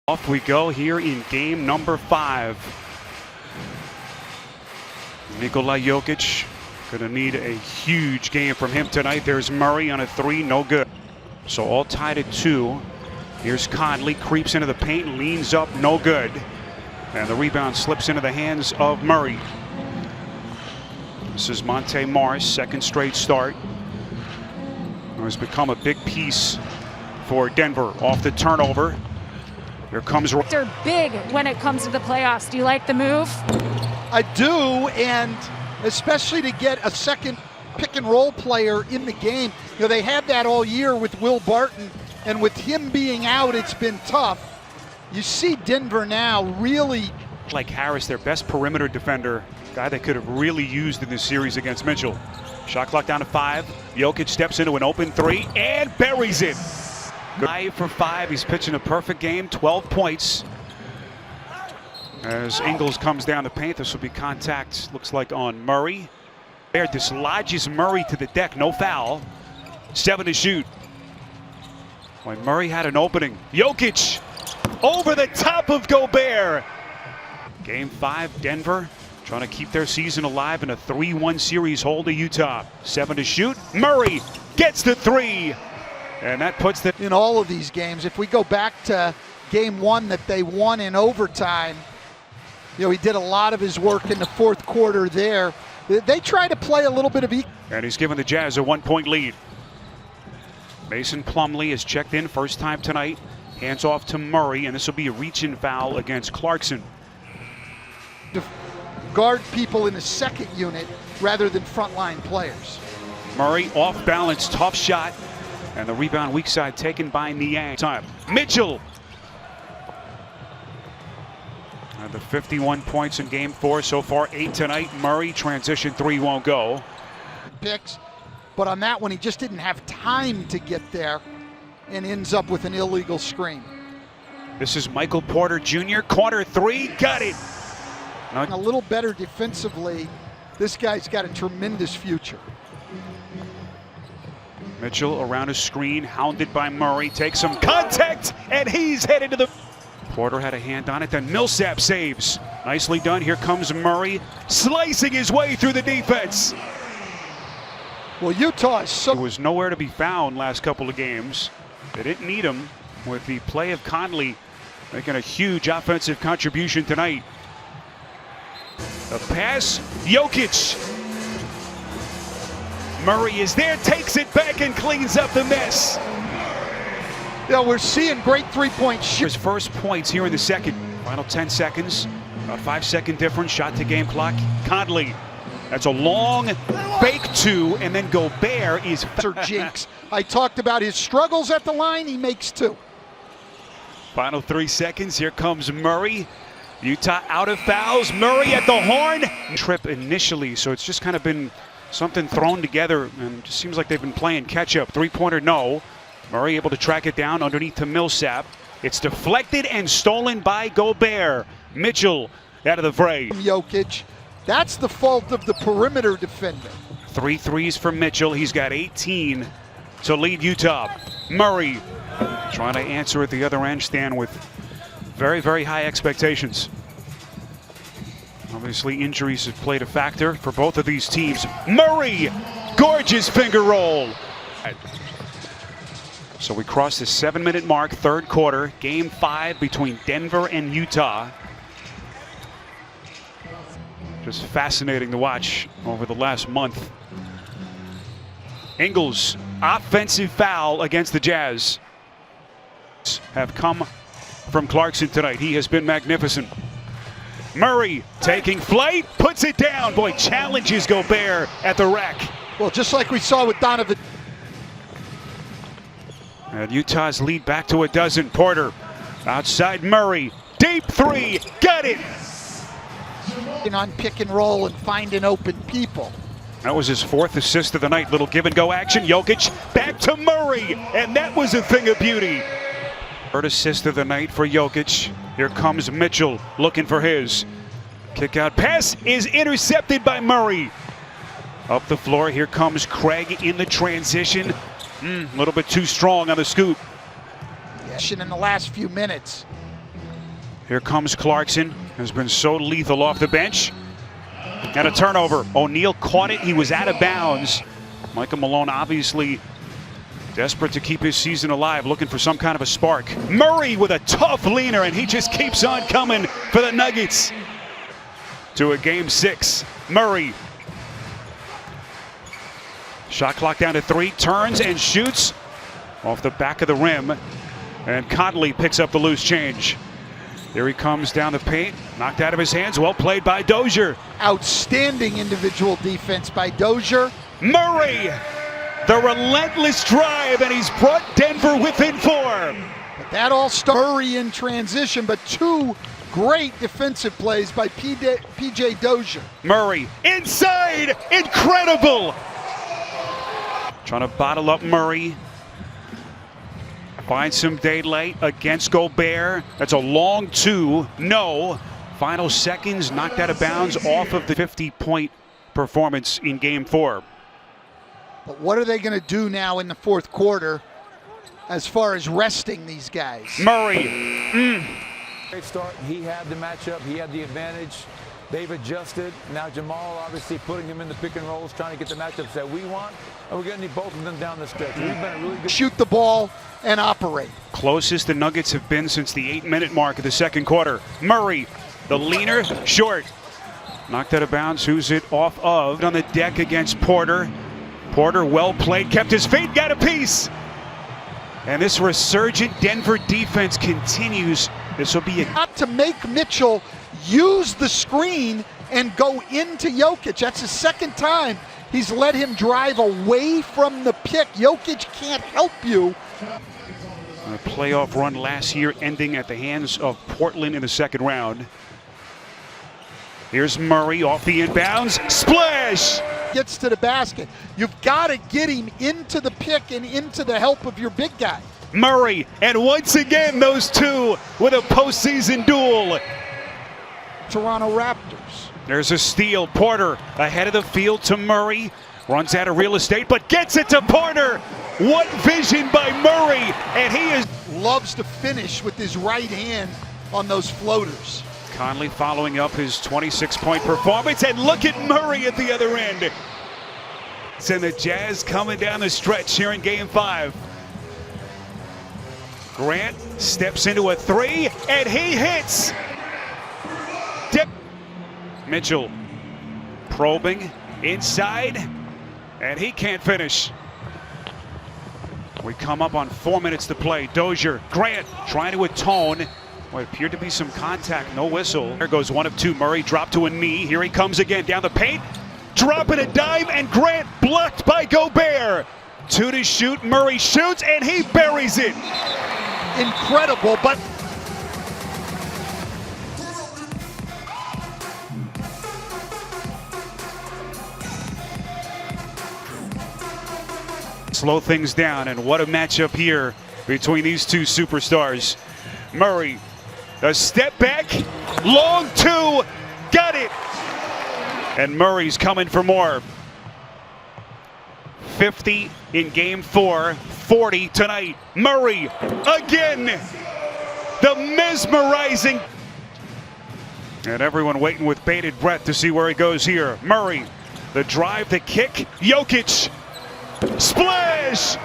Off we go here in game number 5. Nikola Jokic going to need a huge game from him tonight. There's Murray on a 3, no good. So all tied at 2. Here's Conley, creeps into the paint, leans up, no good. And the rebound slips into the hands of Murray. This is Monte Morris, second straight start. Has become a big piece for Denver off the turnover. Here comes. They're big when it comes to the playoffs. Do you like the move? I do, and especially to get a second pick and roll player in the game. You know, they had that all year with Will Barton, and with him being out, it's been tough. You see Denver now really. Like Harris, their best perimeter defender, guy they could have really used in this series against Mitchell. Shot clock down to 5. Jokic steps into an open 3 and buries it. 5 for 5. He's pitching a perfect game. 12 points. As Ingles comes down the paint, this will be contact, looks like, on Murray. There dislodges Murray to the deck. No foul. 7 to shoot. When Murray had an opening. Jokic over the top of Gobert. Game 5, Denver trying to keep their season alive in a 3-1 series hold to Utah. 7 to shoot. Murray gets the 3. And that puts the. In all of these games, if we go back to game 1 that they won in overtime, you know, he did a lot of his work in the fourth quarter there. They try to play a little bit of. And he's given the Jazz a 1-point lead. Mason Plumlee is checked in first time tonight. Hands off to Murray, and this will be a reach-in foul against Clarkson. To guard people in the second unit rather than frontline players. Murray off balance, tough shot, and the rebound weak side taken by Niang. Time. Mitchell. And the 51 points in game 4 so far, 8 tonight. Murray transition 3 won't go. Picks, but on that one he just didn't have time to get there and ends up with an illegal screen. This is Michael Porter Jr. Corner 3, got it. A little better defensively. This guy's got a tremendous future. Mitchell around a screen, hounded by Murray, takes some contact, and he's headed to the. Porter had a hand on it, then Millsap saves. Nicely done. Here comes Murray, slicing his way through the defense. Well, Utah is so. He was nowhere to be found last couple of games. They didn't need him, with the play of Conley making a huge offensive contribution tonight. The pass, Jokic. Murray is there, takes it back and cleans up the mess. Yeah, we're seeing great three-point shoot. His first points here in the second. Final 10 seconds, about 5-second difference, shot to game clock. Conley, that's a long fake 2, and then Gobert is. Jinx. I talked about his struggles at the line, he makes 2. Final 3 seconds, here comes Murray. Utah out of fouls, Murray at the horn. Trip initially, so it's just kind of been something thrown together, and it just seems like they've been playing catch-up. 3-pointer, no. Murray able to track it down underneath to Millsap. It's deflected and stolen by Gobert. Mitchell out of the fray. Jokic, that's the fault of the perimeter defender. 3 threes for Mitchell. He's got 18 to lead Utah. Murray trying to answer at the other end, stand with very, very high expectations. Obviously, injuries have played a factor for both of these teams. Murray, gorgeous finger roll. So we cross the 7-minute mark, third quarter, game 5 between Denver and Utah. Just fascinating to watch over the last month. Ingles, offensive foul against the Jazz. Have come from Clarkson tonight. He has been magnificent. Murray taking flight, puts it down. Boy, challenges Gobert at the rack. Well, just like we saw with Donovan. And Utah's lead back to a dozen. Porter outside Murray. Deep 3, got it. On pick and roll and finding open people. That was his 4th assist of the night. Little give and go action. Jokic back to Murray, and that was a thing of beauty. 3rd assist of the night for Jokic. Here comes Mitchell looking for his. Kick out pass is intercepted by Murray. Up the floor, here comes Craig in the transition. A little bit too strong on the scoop. Yes, in the last few minutes. Here comes Clarkson, has been so lethal off the bench. And a turnover. O'Neal caught it. He was out of bounds. Michael Malone obviously desperate to keep his season alive, looking for some kind of a spark. Murray with a tough leaner, and he just keeps on coming for the Nuggets to a game 6. Murray. Shot clock down to 3, turns and shoots off the back of the rim. And Conley picks up the loose change. Here he comes down the paint, knocked out of his hands. Well played by Dozier. Outstanding individual defense by Dozier. Murray, the relentless drive, and he's brought Denver within 4. But that all Murray in transition, but 2 great defensive plays by P.J. Dozier. Murray inside, incredible. Trying to bottle up Murray. Find some daylight against Gobert. That's a long 2. No. Final seconds, knocked out of bounds off of the 50-point performance in game 4. But what are they going to do now in the fourth quarter as far as resting these guys? Murray. Great start. He had the matchup. He had the advantage. They've adjusted. Now Jamal obviously putting him in the pick and rolls, trying to get the matchups that we want. And we're going to need both of them down the stretch. We've been a really good. Shoot the ball and operate. Closest the Nuggets have been since the 8-minute mark of the second quarter. Murray, the leaner, short. Knocked out of bounds. Who's it off of? On the deck against Porter. Porter well played, kept his feet, got a piece. And this resurgent Denver defense continues. This will be a... Not to make Mitchell use the screen and go into Jokic. That's the second time he's let him drive away from the pick. Jokic can't help you. A playoff run last year ending at the hands of Portland in the second round. Here's Murray off the inbounds. Splash! Gets to the basket. You've got to get him into the pick and into the help of your big guy. Murray, and once again, those two with a postseason duel. Toronto Raptors. There's a steal. Porter ahead of the field to Murray. Runs out of real estate, but gets it to Porter. What vision by Murray, and he is... Loves to finish with his right hand on those floaters. Conley following up his 26-point performance, and look at Murray at the other end. And the Jazz coming down the stretch here in game 5. Grant steps into a 3, and he hits. Mitchell probing inside, and he can't finish. We come up on 4 minutes to play. Dozier, Grant trying to atone. What appeared to be some contact, no whistle. There goes 1 of 2. Murray dropped to a knee. Here he comes again down the paint. Dropping a dive, and Grant blocked by Gobert. 2 to shoot. Murray shoots, and he buries it. Incredible, but slow things down, and what a matchup here between these two superstars. Murray, a step back, long 2, got it. And Murray's coming for more. 50 in game 4, 40 tonight. Murray again, the mesmerizing. And everyone waiting with bated breath to see where he goes here. Murray, the drive, the kick, Jokic, splash!